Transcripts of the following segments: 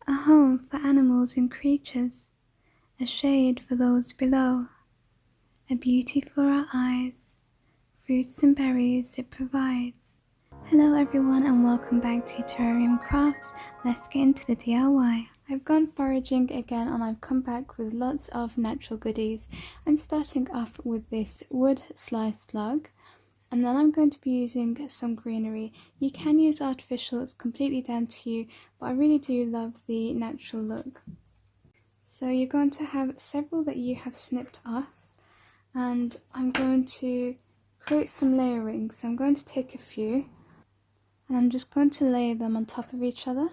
a home for animals and creatures, a shade for those below, a beauty for our eyes, fruits and berries it provides. Hello everyone and welcome back to Terrarium Crafts. Let's get into the DIY. I've gone foraging again and I've come back with lots of natural goodies. I'm starting off with this wood slice log. And then I'm going to be using some greenery. You can use artificial, it's completely down to you, but I really do love the natural look. So you're going to have several that you have snipped off, and I'm going to create some layering. So I'm going to take a few, and I'm just going to lay them on top of each other.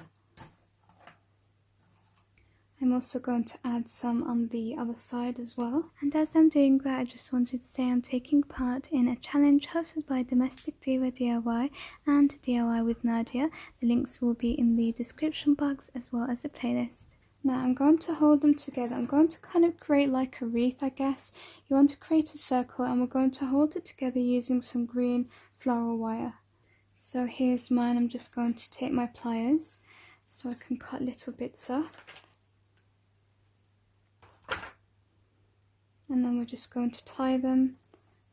I'm also going to add some on the other side as well. And as I'm doing that, I just wanted to say I'm taking part in a challenge hosted by Domestic Diva DIY and DIY with Nadia. The links will be in the description box as well as the playlist. Now I'm going to hold them together. I'm going to kind of create like a wreath, I guess. You want to create a circle and we're going to hold it together using some green floral wire. So here's mine. I'm just going to take my pliers so I can cut little bits off. And then we're just going to tie them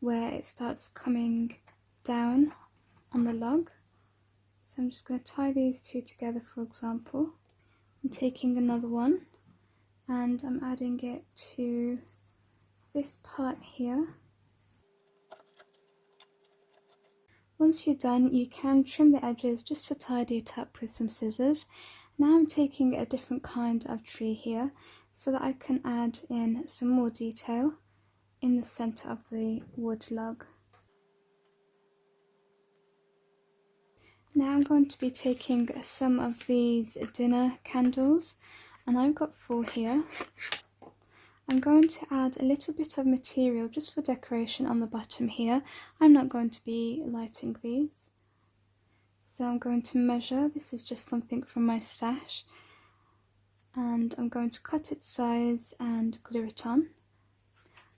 where it starts coming down on the log. So I'm just going to tie these two together, for example. I'm taking another one and I'm adding it to this part here. Once you're done, you can trim the edges just to tidy it up with some scissors. Now I'm taking a different kind of tree here, so that I can add in some more detail in the centre of the wood log. Now I'm going to be taking some of these dinner candles, and I've got 4 here. I'm going to add a little bit of material just for decoration on the bottom here. I'm not going to be lighting these. So I'm going to measure, this is just something from my stash. And I'm going to cut its size and glue it on.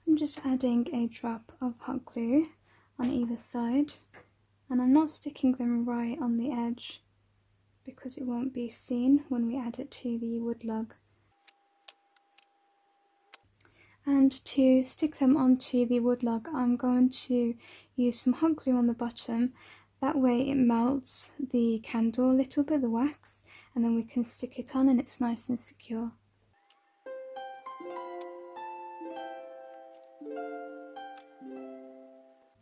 I'm just adding a drop of hot glue on either side, and I'm not sticking them right on the edge because it won't be seen when we add it to the wood log. And to stick them onto the wood log, I'm going to use some hot glue on the bottom. That way it melts the candle a little bit, the wax, and then we can stick it on and it's nice and secure.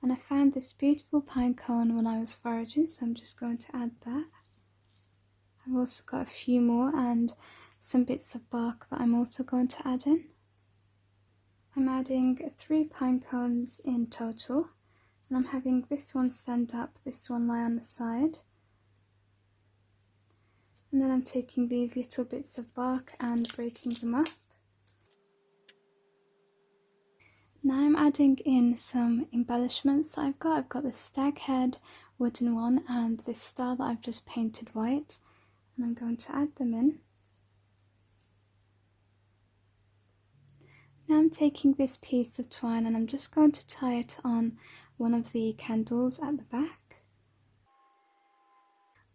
And I found this beautiful pine cone when I was foraging, so I'm just going to add that. I've also got a few more and some bits of bark that I'm also going to add in. I'm adding 3 pine cones in total. And I'm having this one stand up, this one lie on the side. And then I'm taking these little bits of bark and breaking them up. Now I'm adding in some embellishments that I've got. I've got the stag head wooden one and this star that I've just painted white. And I'm going to add them in. Now I'm taking this piece of twine and I'm just going to tie it on one of the candles at the back.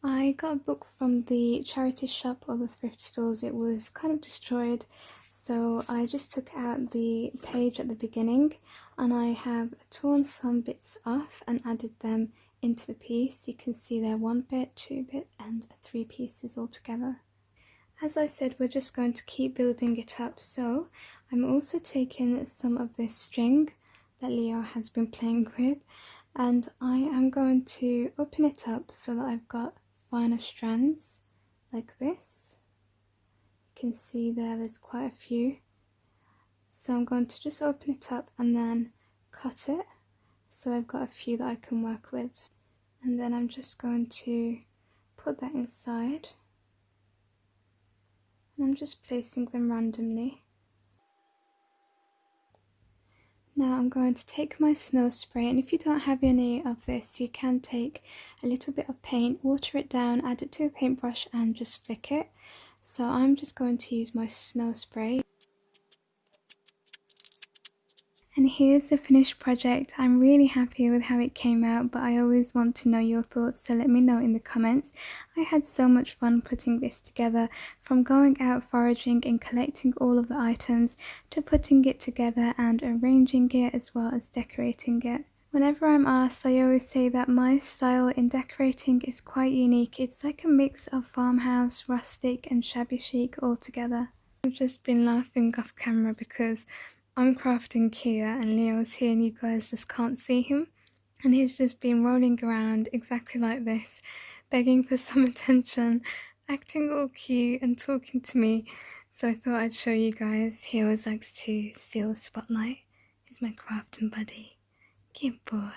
I got a book from the charity shop or the thrift stores. It was kind of destroyed, so I just took out the page at the beginning and I have torn some bits off and added them into the piece. You can see there 1 bit, 2 bit and 3 pieces all together. As I said, we're just going to keep building it up, so I'm also taking some of this string that Leo has been playing with, and I am going to open it up so that I've got finer strands like this. You can see there's quite a few, so I'm going to just open it up and then cut it so I've got a few that I can work with, and then I'm just going to put that inside and I'm just placing them randomly. Now I'm going to take my snow spray, and if you don't have any of this, you can take a little bit of paint, water it down, add it to a paintbrush and just flick it. So I'm just going to use my snow spray. And here's the finished project. I'm really happy with how it came out, but I always want to know your thoughts, so let me know in the comments. I had so much fun putting this together, from going out foraging and collecting all of the items to putting it together and arranging it, as well as decorating it. Whenever I'm asked, I always say that my style in decorating is quite unique. It's like a mix of farmhouse, rustic and shabby chic all together. I've just been laughing off camera because I'm crafting here and Leo's here and you guys just can't see him. And he's just been rolling around exactly like this, begging for some attention, acting all cute and talking to me. So I thought I'd show you guys. He always likes to steal the spotlight. He's my crafting buddy. Cute boy.